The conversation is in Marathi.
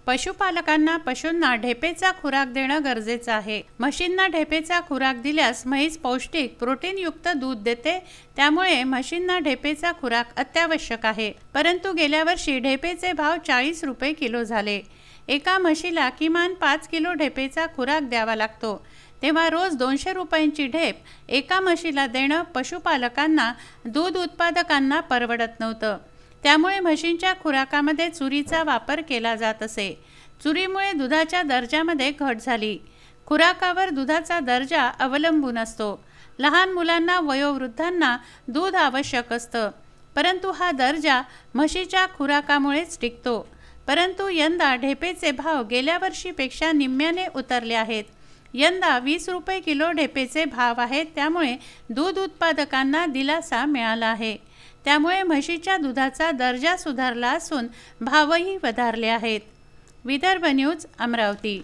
पशुपालकांना पशूंना ढेपेचा खुराक देणं गरजेचं आहे। म्हशींना ढेपेचा खुराक दिल्यास म्हैस पौष्टिक प्रोटीनयुक्त दूध देते, त्यामुळे म्हशींना ढेपेचा खुराक अत्यावश्यक आहे। परंतु गेल्या वर्षी ढेपेचे भाव 40 रुपये किलो झाले। एका म्हशीला किमान 5 किलो ढेपेचा खुराक द्यावा लागतो, तेव्हा रोज 200 रुपयांची ढेप एका म्हशीला देणं पशुपालकांना दूध उत्पादकांना परवडत नव्हतं। त्यामुळे म्हशींच्या खुराकामध्ये चुरीचा वापर केला जात असे। चुरीमुळे दुधाच्या दर्जामध्ये घट झाली। खुराकावर दुधाचा दर्जा अवलंबून असतो। लहान मुलांना वयोवृद्धांना दूध आवश्यक असतं, परंतु हा दर्जा म्हशीच्या खुराकामुळेच टिकतो। परंतु यंदा ढेपेचे भाव गेल्या वर्षीपेक्षा निम्म्याने उतरले आहेत। यंदा 20 रुपये किलो ढेपेचे भाव आहेत, त्यामुळे दूध उत्पादकांना दिलासा मिळाला आहे। त्यामुळे म्हशीच्या दुधाचा दर्जा सुधारला असून भावही वधारले आहेत। विदर्भ न्यूज, अमरावती।